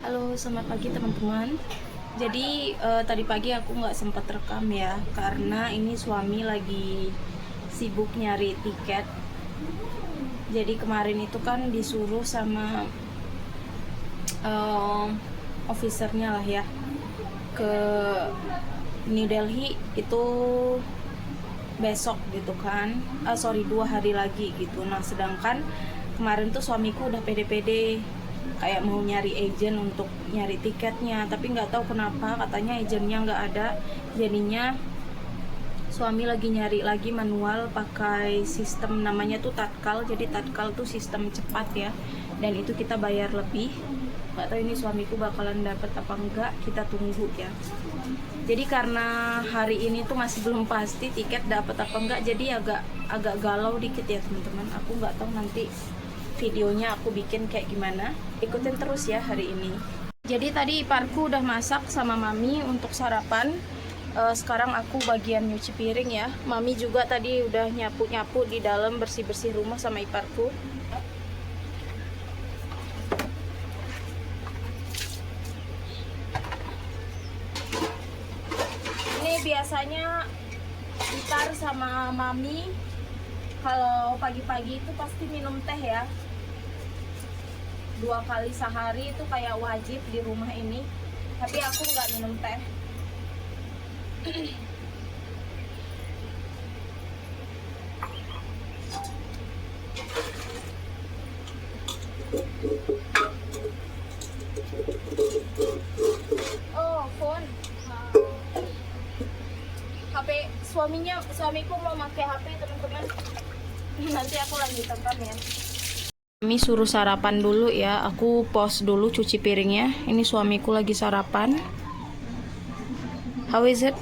Halo, selamat pagi teman-teman. Jadi tadi pagi aku nggak sempat rekam ya, karena ini suami lagi sibuk nyari tiket. Jadi kemarin itu kan disuruh sama eh, officernya lah ya ke New Delhi itu besok gitu kan. Sorry, 2 hari lagi gitu. Nah sedangkan kemarin tuh suamiku udah pede-pede kayak mau nyari agent untuk nyari tiketnya, tapi nggak tahu kenapa katanya agentnya nggak ada. Jadinya suami lagi nyari lagi manual pakai sistem namanya tuh Tatkal. Jadi Tatkal tuh sistem cepat ya, dan itu kita bayar lebih. Nggak tahu ini suamiku bakalan dapet apa enggak, kita tunggu ya. Jadi karena hari ini tuh masih belum pasti tiket dapat apa enggak, jadi agak galau dikit ya teman-teman. Aku nggak tahu nanti videonya aku bikin kayak gimana. Ikutin terus ya hari ini. Jadi tadi iparku udah masak sama mami untuk sarapan. Sekarang aku bagian nyuci piring ya. Mami juga tadi udah nyapu-nyapu di dalam, bersih-bersih rumah sama iparku. Ini biasanya Ipar sama mami kalau pagi-pagi itu pasti minum teh ya. 2 kali sehari itu kayak wajib di rumah ini. Tapi aku nggak minum teh. Oh, phone. HP suamiku mau pakai HP teman-teman. Nanti aku lanjut rekam ya. Kami suruh sarapan dulu ya. Aku pause dulu cuci piringnya. Ini suamiku lagi sarapan. How is it?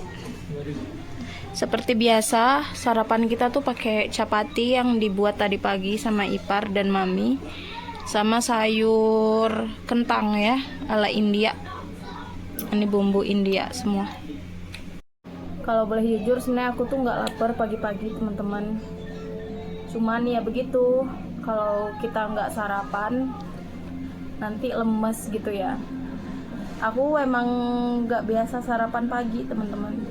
Seperti biasa, sarapan kita tuh pakai chapati yang dibuat tadi pagi sama Ipar dan Mami, sama sayur kentang ya, ala India. Ini bumbu India semua. Kalau boleh jujur, sebenarnya aku tuh nggak lapar pagi-pagi teman-teman. Cuman ya begitu, kalau kita nggak sarapan, nanti lemes gitu ya. Aku emang nggak biasa sarapan pagi teman-teman.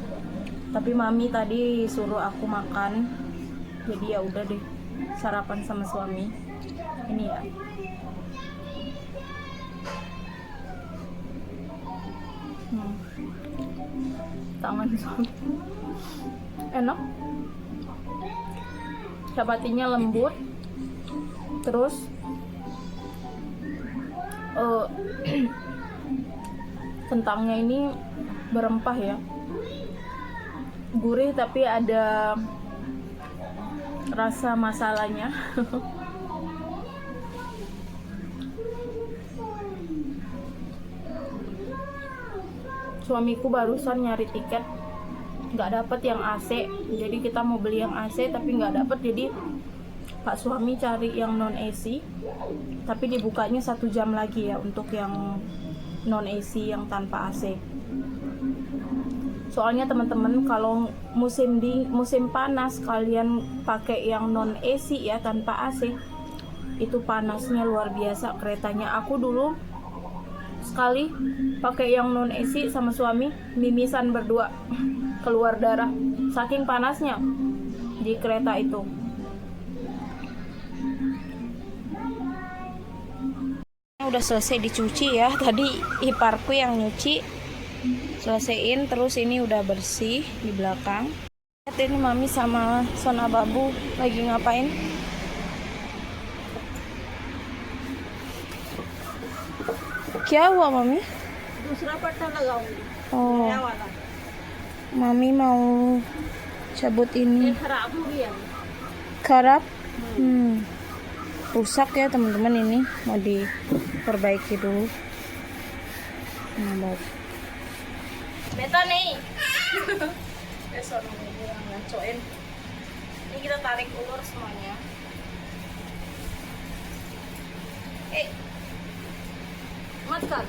Tapi mami tadi suruh aku makan, jadi ya udah deh sarapan sama suami. Ini ya. Tangan suami. Enak. Chapatinya lembut. Terus kentangnya ini berempah ya. Gurih tapi ada rasa masalahnya. Suamiku barusan nyari tiket, nggak dapet yang AC. Jadi kita mau beli yang AC tapi nggak dapet. Jadi Pak suami cari yang non AC, tapi dibukanya 1 jam lagi ya untuk yang non AC yang tanpa AC. Soalnya teman-teman, kalau musim panas kalian pakai yang non AC ya, tanpa AC, itu panasnya luar biasa keretanya. Aku dulu sekali pakai yang non AC sama suami, mimisan berdua, keluar darah saking panasnya di kereta itu. Udah selesai dicuci ya, tadi iparku yang nyuci. Selesaiin, terus ini udah bersih di belakang. Lihat ini mami sama Son Ababu lagi ngapain? Kya hua mami? दूसरा पट्टा लगाऊंगी Oh, नया वाला mami mau cabut ये ini. खराब हो गया है। Karap? Rusak ya teman-teman, ini mau diperbaiki dulu. Nah, baik. Beta nih. Besok ngacoin. Ini kita tarik ulur semuanya. Makan.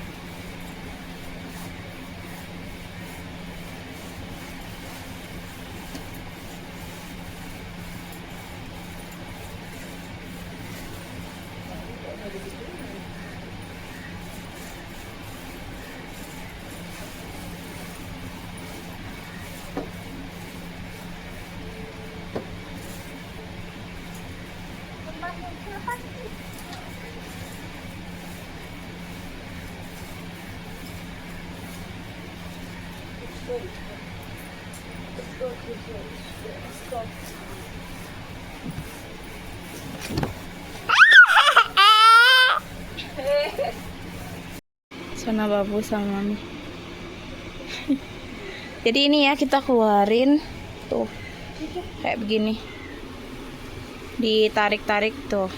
Sona Babu sama Mami. Jadi ini ya kita keluarin tuh kayak begini, ditarik-tarik tuh.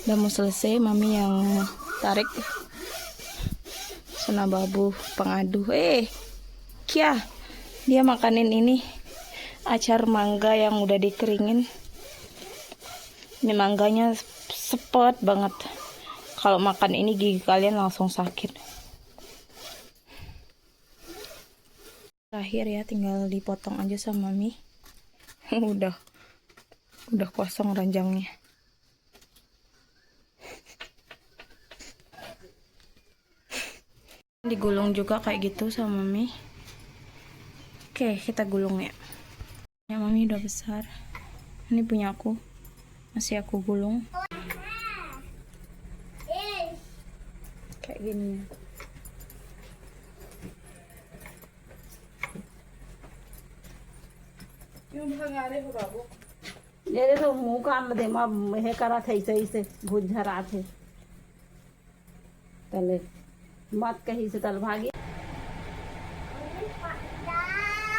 Udah mau selesai, Mami yang tarik. Sona Babu pengadu. Kia, dia makanin ini acar mangga yang udah dikeringin. Ini mangganya sepet banget. Kalau makan ini gigi kalian langsung sakit. Terakhir ya, tinggal dipotong aja sama Mami. udah kosong ranjangnya. Digulung juga kayak gitu sama Mami. Oke, kita gulung ya. Ya, Mami udah besar. Ini punya aku. Masih aku gulung. Kayak gini ya. ये तो मुंह काम दे मा हे करा थे ऐसे भूत झरा थे तले मत कही से तल भागी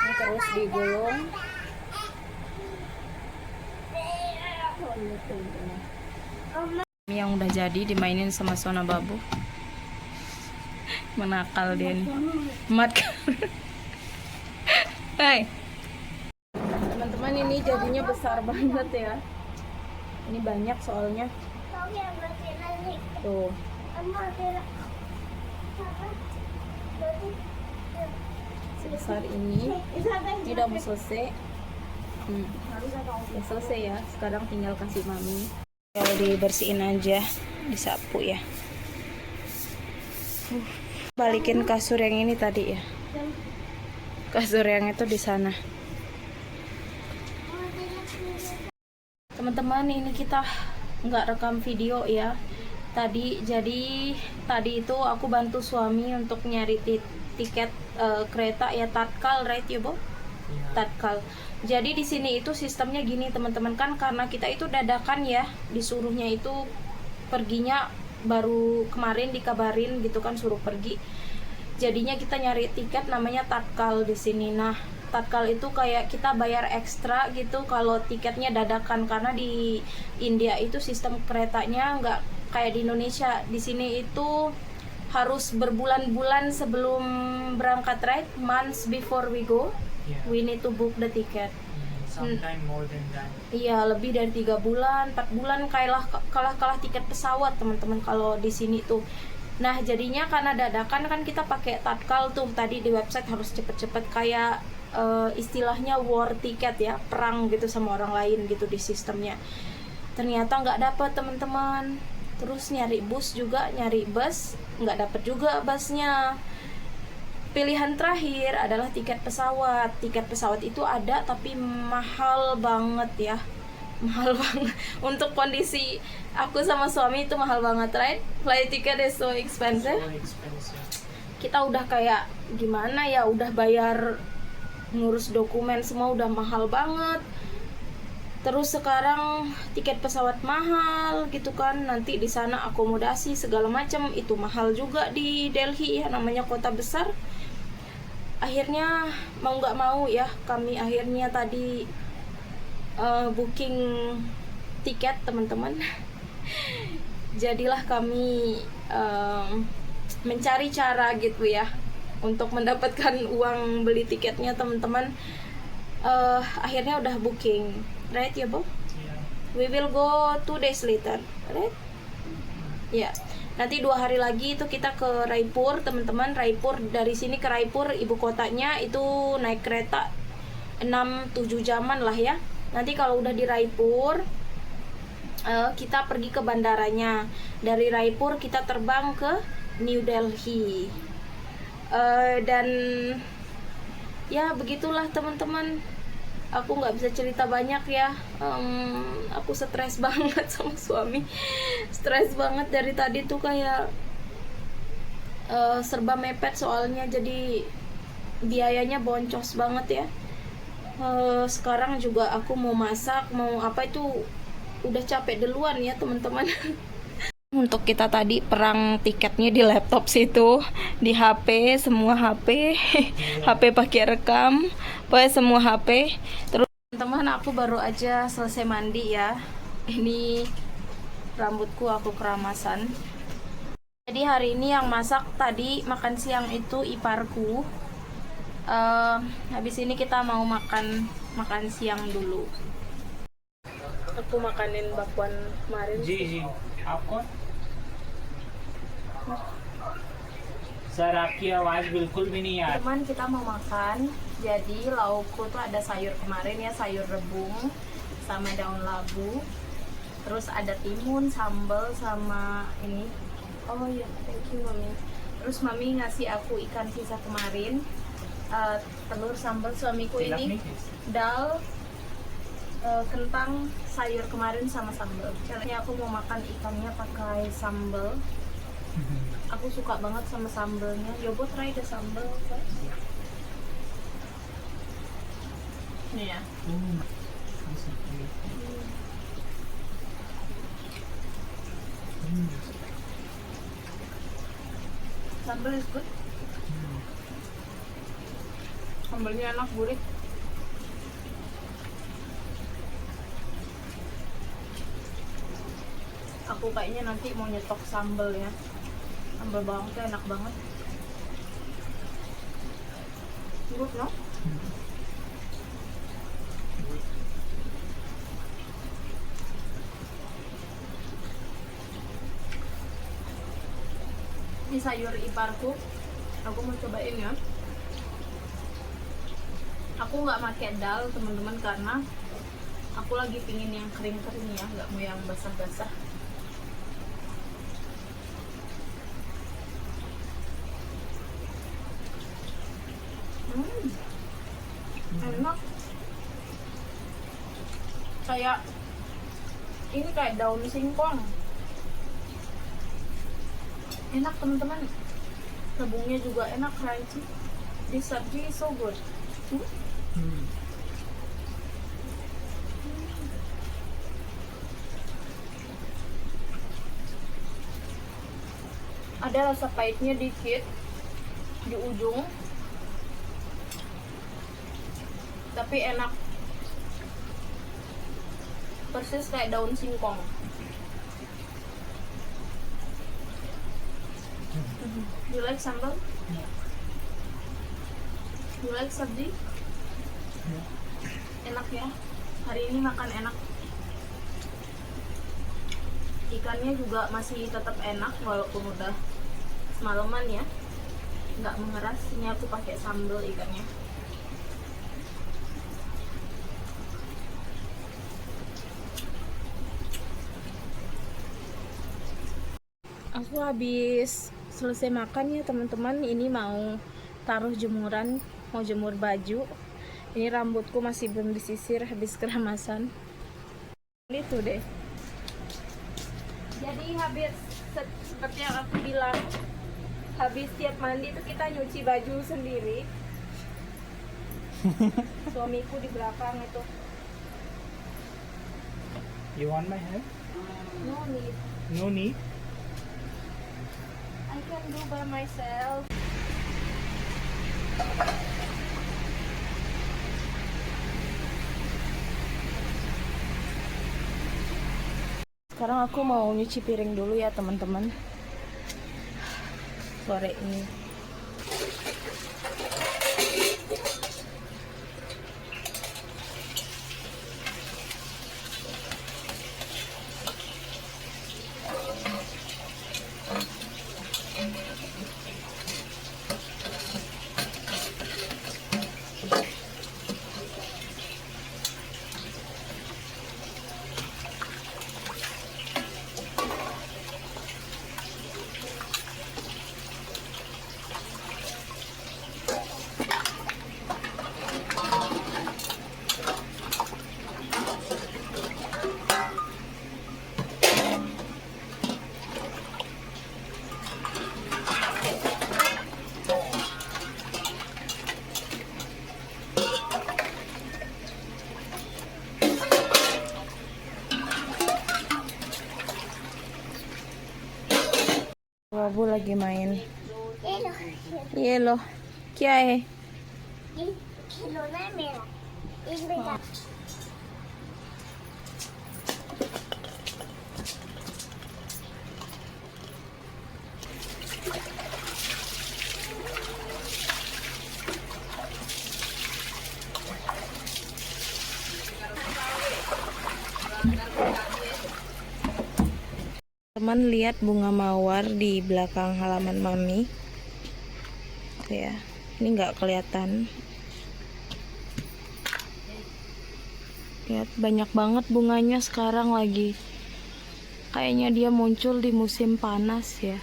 Ini terus digulung. Yang udah jadi dimainin sama Sona Babu. Menakal dia nih. Mat. Hai. Teman-teman, ini jadinya besar banget ya. Ini banyak soalnya. Tuh. Sebesar ini udah mau selesai. Udah selesai ya. Sekarang tinggal kasih Mami. Kalau dibersihin aja, disapu ya. Balikin kasur yang ini tadi ya. Kasur yang itu di sana. Teman-teman, ini kita nggak rekam video ya. Tadi itu aku bantu suami untuk nyari tiket kereta ya, Tatkal, right ya, Bu? Tatkal. Jadi di sini itu sistemnya gini, teman-teman, kan karena kita itu dadakan ya, disuruhnya itu perginya baru kemarin dikabarin gitu kan, suruh pergi. Jadinya kita nyari tiket namanya Tatkal di sini. Nah, Tatkal itu kayak kita bayar ekstra gitu kalau tiketnya dadakan, karena di India itu sistem keretanya nggak kayak di Indonesia. Di sini itu harus berbulan-bulan sebelum berangkat, right? Months before we go, we need to book the ticket. Sometime more than that. Iya, lebih dari 3 bulan, 4 bulan kalah tiket pesawat, teman-teman, kalau di sini tuh. Nah, jadinya karena dadakan kan kita pakai Tatkal tuh. Tadi di website harus cepet-cepet, kayak istilahnya war tiket ya, perang gitu sama orang lain gitu di sistemnya. Ternyata nggak dapet, teman-teman. Terus nyari bus juga, nyari bus nggak dapet juga busnya. Pilihan terakhir adalah tiket pesawat. Tiket pesawat itu ada tapi mahal banget ya, mahal banget. Untuk kondisi aku sama suami itu mahal banget, right? Flight ticket is so expensive. So expensive. Kita udah kayak gimana ya, udah bayar ngurus dokumen semua udah mahal banget. Terus sekarang tiket pesawat mahal gitu kan, nanti di sana akomodasi segala macam itu mahal juga di Delhi ya, namanya kota besar. Akhirnya mau nggak mau ya, kami akhirnya tadi booking tiket, teman-teman. Jadilah kami mencari cara gitu ya untuk mendapatkan uang beli tiketnya, teman-teman. Akhirnya udah booking, right ya, Bu? Yeah. We will go 2 days later, right? Ya, nanti 2 hari lagi itu kita ke Raipur, teman-teman. Raipur, dari sini ke Raipur, ibu kotanya, itu naik kereta 6-7 jaman lah ya. Nanti kalau udah di Raipur, kita pergi ke bandaranya. Dari Raipur kita terbang ke New Delhi. Dan ya begitulah teman-teman. Aku nggak bisa cerita banyak ya. Aku stres banget sama suami. Stres banget dari tadi tuh kayak serba mepet soalnya, jadi biayanya boncos banget ya. Sekarang juga aku mau masak, mau apa itu udah capek duluan ya teman-teman. Untuk kita tadi perang tiketnya di laptop situ, di HP, semua HP, HP pakai rekam, pokoknya semua HP. Terus teman-teman, aku baru aja selesai mandi ya. Ini rambutku aku keramasan. Jadi hari ini yang masak tadi makan siang itu iparku. Habis ini kita mau makan siang dulu. Aku makanin bakwan kemarin. जी जी आप कौन सर आपकी आवाज बिल्कुल भी नहीं आ रही Teman, kita mau makan. Jadi laukku tuh ada sayur kemarin ya, sayur rebung sama daun labu. Terus ada timun, sambal sama ini. Oh iya, thank you mami. Terus mami ngasih aku ikan sisa kemarin, telur sambal. Suamiku ini dal, kentang, sayur kemarin sama sambal. Caranya aku mau makan ikannya pakai sambal. Aku suka banget sama sambalnya. Yobo try the sambal first. Nih ya. Sambal is good. Sambalnya enak, gurih. Aku kayaknya nanti mau nyetok sambal ya. Sambal bawang tuh enak banget. Good, no? Ini sayur iparku, aku mau cobain ya. Aku nggak pakai dal teman-teman karena aku lagi pingin yang kering-kering ya, nggak mau yang basah-basah. Enak. Kayak ini kayak daun singkong. Enak teman-teman. Rebungnya juga enak, crunchy. This sabji is so good. Ada rasa pahitnya dikit di ujung, tapi enak. Persis kayak daun singkong. You like sambal? You like sabji? Enak ya. Hari ini makan enak. Ikannya juga masih tetap enak walaupun udah semalaman ya. Nggak mengeras. Ini aku pakai sambal ikannya. Aku habis selesai makan ya teman-teman. Ini mau taruh jemuran, mau jemur baju. Ini rambutku masih belum disisir habis keramasan. Itu deh. Jadi habis seperti yang aku bilang, habis tiap mandi itu kita nyuci baju sendiri. Suamiku di belakang itu. You want my help? No need. No need. I can do by myself. Sekarang aku mau nyuci piring dulu ya teman-teman. Sore ini. Babu lagi main. ये लो ये लो, क्या है? ये खिलौना है मेरा एक बेटा Teman lihat bunga mawar di belakang halaman mami. Tuh ya, ini nggak kelihatan. Lihat banyak banget bunganya sekarang lagi. Kayaknya dia muncul di musim panas ya.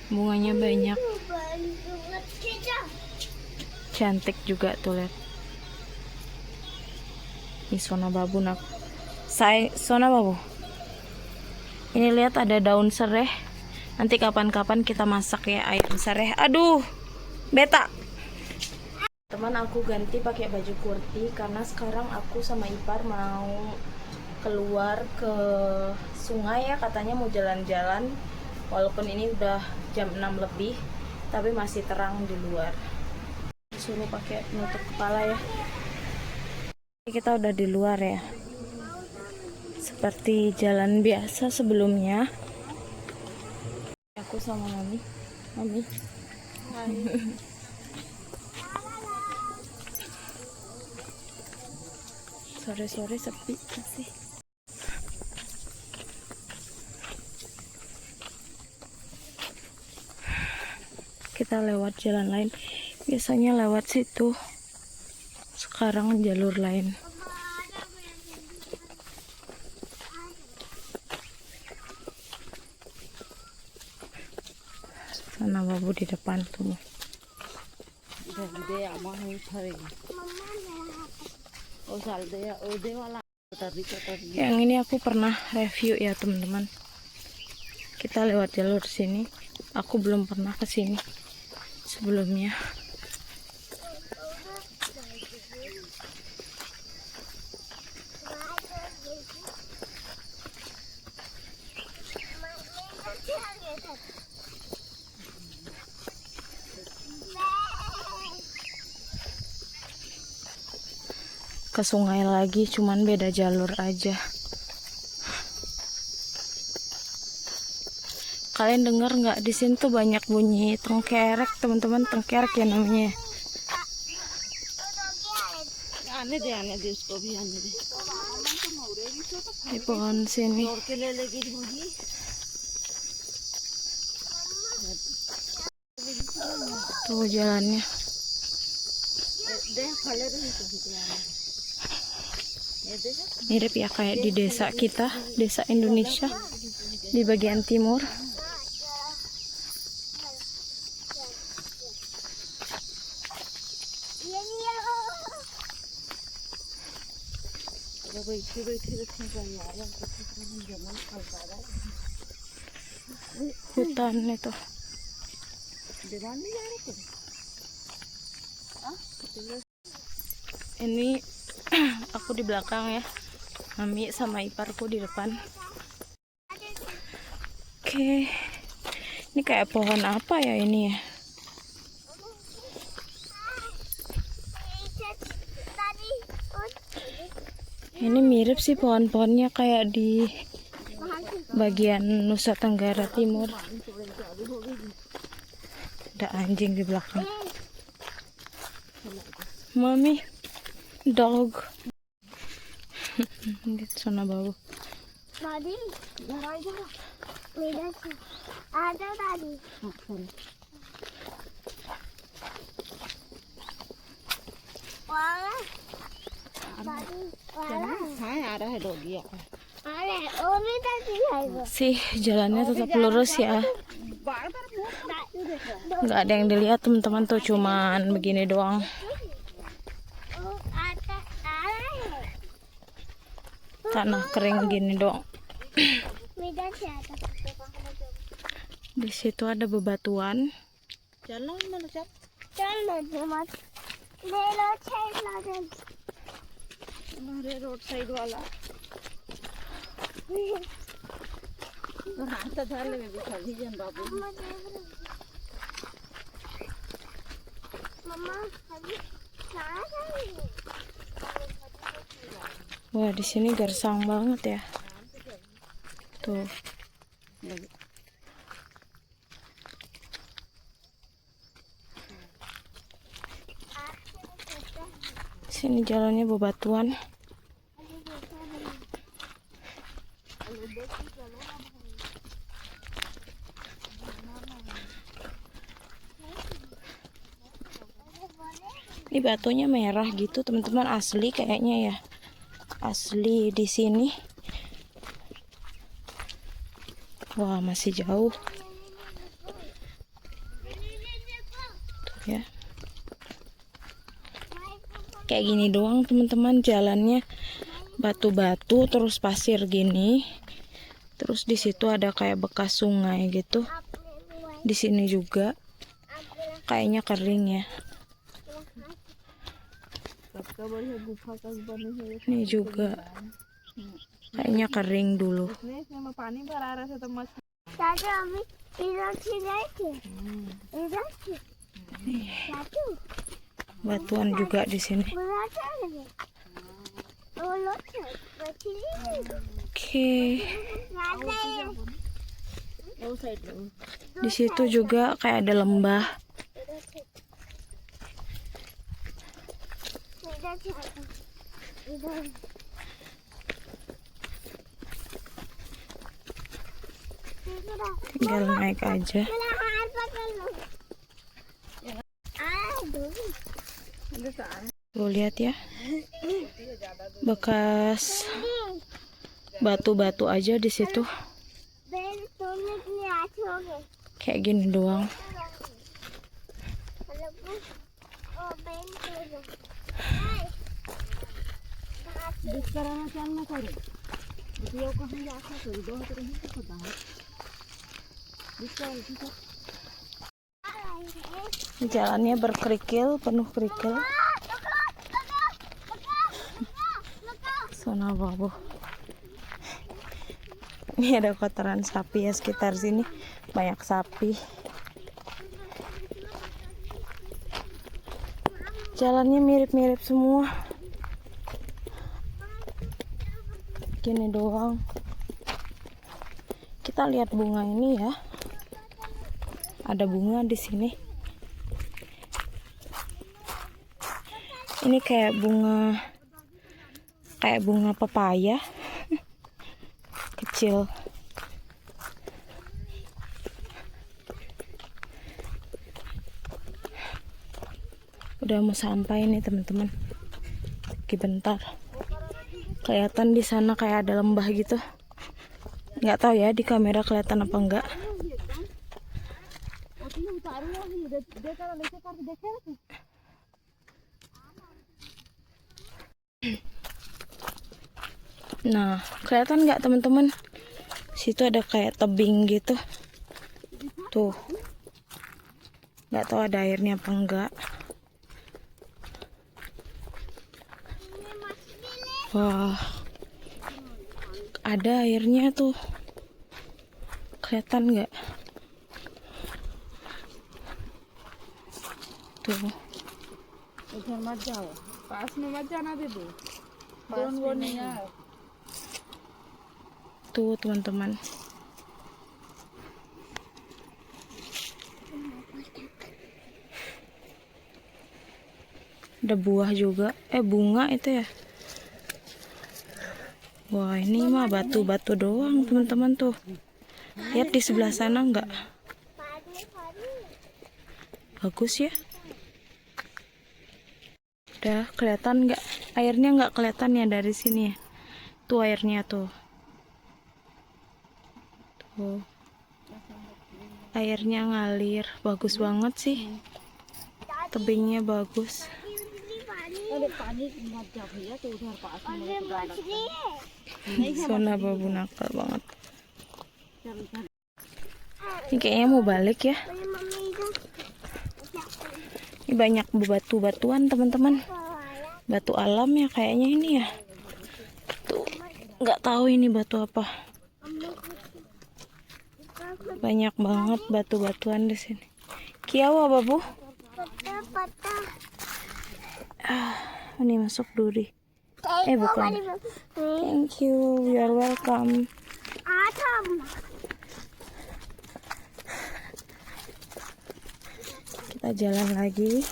Bunganya banyak. Cantik juga tuh lihat. Ini Sona Babu nak. Sona Babu. Ini lihat ada daun sereh. Nanti kapan-kapan kita masak ya ayam sereh. Aduh, beta. Teman aku ganti pakai baju kurti karena sekarang aku sama Ipar mau keluar ke sungai ya, katanya mau jalan-jalan. Walaupun ini udah jam 6 lebih, tapi masih terang di luar. Disuruh pakai penutup kepala ya. Kita udah di luar ya. Seperti jalan biasa sebelumnya. Aku sama mami. Sore-sore sepi masih. Kita lewat jalan lain. Biasanya lewat situ. Sekarang jalur lain. Sana Babu di depan tuh. Yang ini aku pernah review ya teman-teman. Kita lewat jalur sini. Aku belum pernah ke sini sebelumnya. Ke sungai lagi, cuman beda jalur aja. Kalian dengar nggak, di sini tuh banyak bunyi tengkerek teman-teman, tengkerek ya namanya. Di pohon sini. Tuh jalannya. Mirip ya kayak di desa kita, desa Indonesia di bagian timur. Hutan itu. Ini aku di belakang ya, Mami sama Iparku di depan. Oke, ini kayak pohon apa ya ini ya? Ini mirip sih pohon-pohonnya kayak di bagian Nusa Tenggara Timur. Ada anjing di belakang. Mami, dog. Lihat Sona Babu. tadi beda sih ada tadi wala tadi wala ada doggy ya. ada ini tadi Sih jalannya tetap lurus ya. Nggak ada yang dilihat teman-teman, tuh cuman begini doang. Tanah kering gini doang. Di situ ada bebatuan. Jalan mana cak? ले लो road side वाला तो हाथ से धर ले बिछा दीजन बाबू Mama, habis salah. Wah, di sini gersang banget ya. Tuh. Sini jalannya bebatuan. Ini batunya merah gitu, teman-teman, asli kayaknya ya. Asli di sini. Wah, masih jauh. Tuh ya. Kayak gini doang, teman-teman, jalannya batu-batu terus pasir gini. Terus di situ ada kayak bekas sungai gitu. Di sini juga kayaknya kering ya. Ini juga kayaknya kering dulu. Tadi kami ilang sini. Ilang sih. Satu. Batuan juga di sini. Berapa lagi? Oh, loh. Berarti Oke. ada. Di situ juga kayak ada lembah. Tinggal naik aja. Tuh lihat ya. Bekas batu-batu aja di situ. Kayak gini doang. Jalannya berkerikil, penuh kerikil. Sana babu. Ini ada kotoran sapi ya sekitar sini. Banyak sapi. Jalannya mirip-mirip semua. Gini doang. Kita lihat bunga ini ya. Ada bunga di sini. Ini kayak bunga pepaya. Kecil. Udah mau sampai nih teman-teman. Lagi bentar. Kelihatan di sana kayak ada lembah gitu. Nggak tahu ya di kamera kelihatan apa enggak. Nah, kelihatan nggak teman-teman? Situ ada kayak tebing gitu. Tuh. Nggak tahu ada airnya apa enggak. Wah. Ada airnya tuh. Kelihatan nggak? Tuh. इधर मत जाओ पास में मत जाना दीदी कौन वो नहीं है Tuh teman-teman. Ada buah juga. Bunga itu ya. Wah, ini mah batu-batu doang teman-teman tuh. Lihat di sebelah sana enggak? Bagus ya. Udah kelihatan nggak? Airnya nggak kelihatan ya dari sini ya. Tuh airnya tuh. Tuh. Airnya ngalir. Bagus banget sih. Tebingnya bagus. अरे पानी मत जा भैया तो उधर पास में Zona babu nakal banget. Ini kayaknya mau balik ya. Ini banyak batu-batuan teman-teman. Batu alam ya kayaknya ini ya. Tuh, nggak tahu ini batu apa. Banyak banget batu-batuan di sini. Kiawa babu. Patah-patah. Ini masuk duri. Bukan. Thank you. You are welcome. Adam. Kita jalan lagi.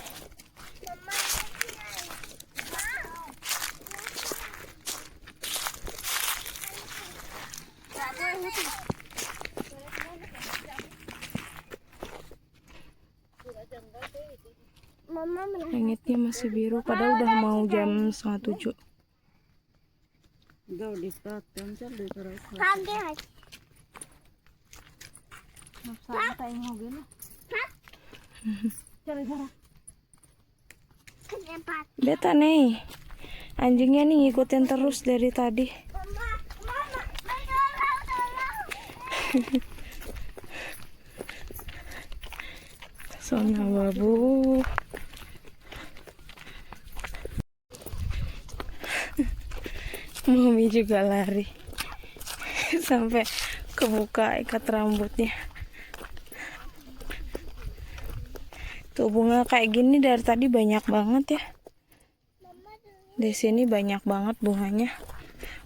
Mama Langitnya masih biru, padahal udah mau jam 6:30. kaget. Kenapa? Beta nih, anjingnya nih ngikutin terus dari tadi. Mama, tolong. Sona babu. Mami juga lari sampai kebuka ikat rambutnya. Tuh bunga kayak gini dari tadi banyak banget ya. Di sini banyak banget bunganya.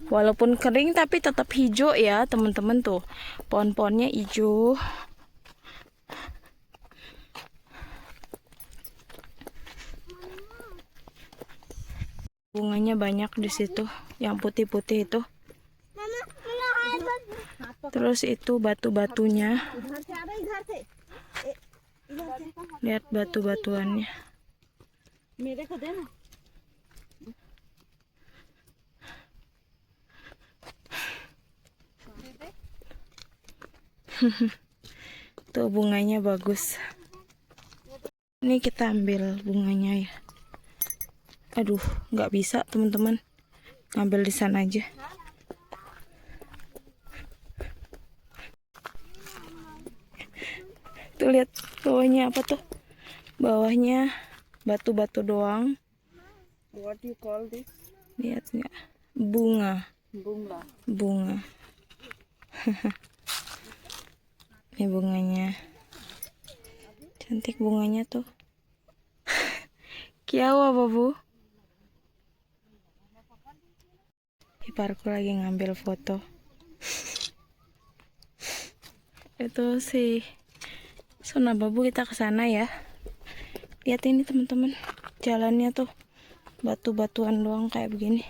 Walaupun kering tapi tetap hijau ya teman-teman, tuh pohon-pohonnya hijau. Bunganya banyak di situ, yang putih-putih itu. Terus itu batu-batunya. Lihat batu-batuannya. Tuh bunganya bagus. Ini kita ambil bunganya ya. Aduh, nggak bisa teman-teman, ngambil di sana aja. Tuh lihat bawahnya apa tuh? Bawahnya batu-batu doang. What you call this? Lihat nggak? Bunga. Bunga. Bunga. Ini bunganya. Cantik bunganya tuh. Kiawa babu. Iparku lagi ngambil foto. Itu sih Sona babu, kita ke sana ya. Lihat ini teman-teman, jalannya tuh batu-batuan doang kayak begini.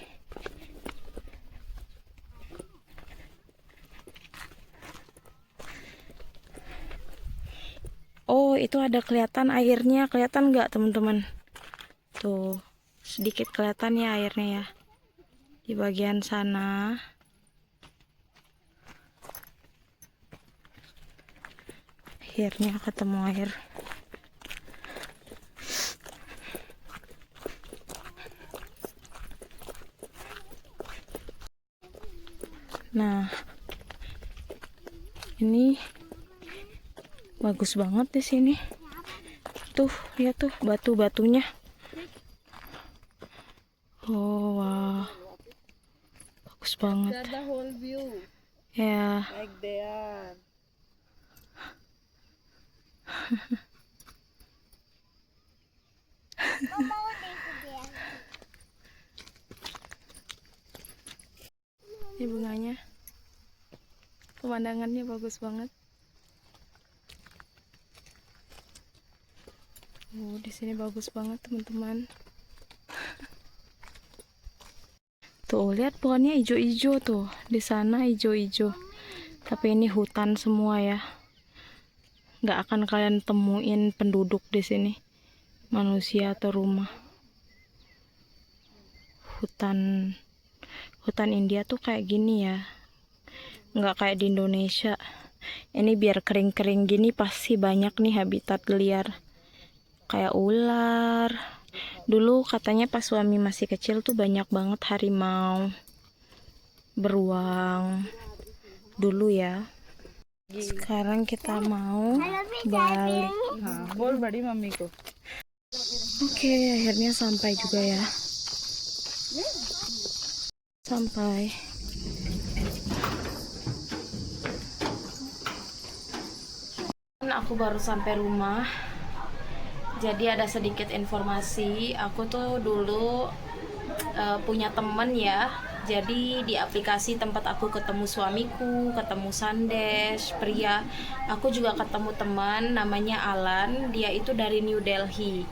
Oh, itu ada kelihatan airnya, kelihatan nggak teman-teman? Tuh sedikit kelihatan ya airnya ya. Di bagian sana. Akhirnya ketemu air. Nah, ini bagus banget di sini. Tuh, lihat tuh batu-batunya. Oh, wah. Bagus banget. That's the whole view. Ya. Like there. Ini bunganya. Pemandangannya bagus banget. Oh, di sini bagus banget, teman-teman. Tuh, lihat pohonnya hijau-hijau tuh. Di sana hijau-hijau. Tapi ini hutan semua ya. Nggak akan kalian temuin penduduk di sini. Manusia atau rumah. Hutan India tuh kayak gini ya. Nggak kayak di Indonesia. Ini biar kering-kering gini pasti banyak nih habitat liar. Kayak ular. Dulu katanya pas suami masih kecil tuh banyak banget harimau, beruang. Dulu ya. Sekarang kita mau balik. हाँ बोल बड़ी मम्मी को. Oke, akhirnya sampai juga ya. Sampai. Aku baru sampai rumah. Jadi ada sedikit informasi. Aku tuh dulu punya temen ya. Jadi di aplikasi tempat aku ketemu suamiku, ketemu Sandesh, pria. Aku juga ketemu teman namanya Alan. Dia itu dari New Delhi.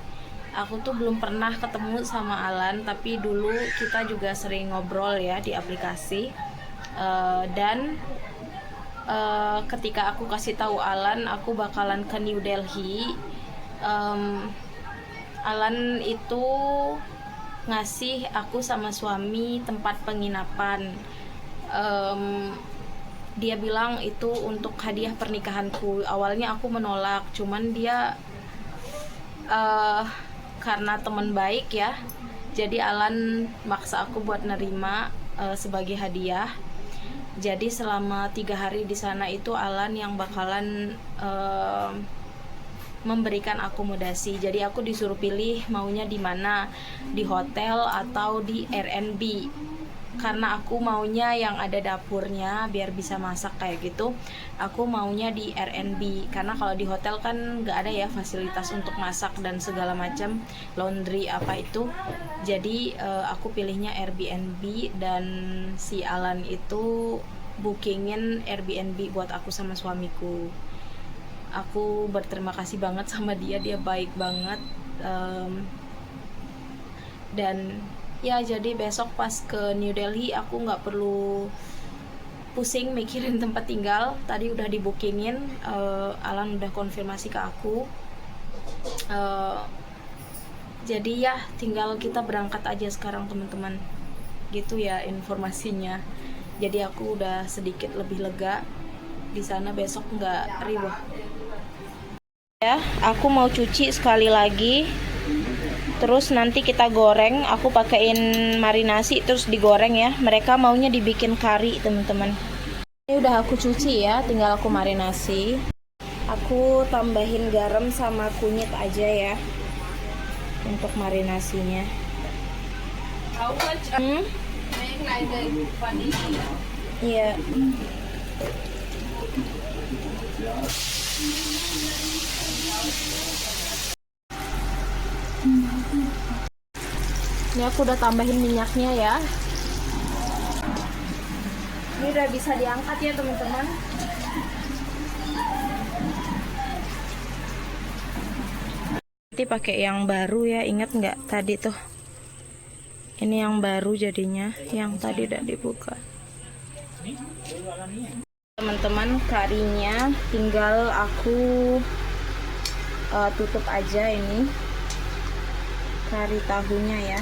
Aku tuh belum pernah ketemu sama Alan, tapi dulu kita juga sering ngobrol ya di aplikasi. Dan ketika aku kasih tahu Alan aku bakalan ke New Delhi, Alan itu ngasih aku sama suami tempat penginapan. Dia bilang itu untuk hadiah pernikahanku. Awalnya aku menolak, cuman dia karena teman baik ya, jadi Alan maksa aku buat nerima sebagai hadiah. Jadi selama 3 hari di sana itu Alan yang bakalan memberikan akomodasi. Jadi aku disuruh pilih maunya di mana, di hotel atau di Airbnb. Karena aku maunya yang ada dapurnya biar bisa masak kayak gitu. Aku maunya di Airbnb karena kalau di hotel kan nggak ada ya fasilitas untuk masak dan segala macam, laundry apa itu. Jadi aku pilihnya Airbnb dan si Alan itu bookingin Airbnb buat aku sama suamiku. Aku berterima kasih banget sama dia baik banget. Dan ya jadi besok pas ke New Delhi aku nggak perlu pusing mikirin tempat tinggal, tadi udah di bookingin. Alan udah konfirmasi ke aku. Jadi ya tinggal kita berangkat aja sekarang teman-teman, gitu ya informasinya. Jadi aku udah sedikit lebih lega di sana, besok nggak riwah. Ya, aku mau cuci sekali lagi. Terus nanti kita goreng. Aku pakein marinasi terus digoreng ya. Mereka maunya dibikin kari, teman-teman. Ini udah aku cuci ya, tinggal aku marinasi. Aku tambahin garam sama kunyit aja ya untuk marinasinya. Iya. Ini aku udah tambahin minyaknya ya. Ini udah bisa diangkat ya teman-teman. Nanti pakai yang baru ya, ingat nggak tadi tuh? Ini yang baru jadinya, yang tadi udah dibuka. Teman-teman, karinya tinggal aku tutup aja ini. Kari tahunya ya.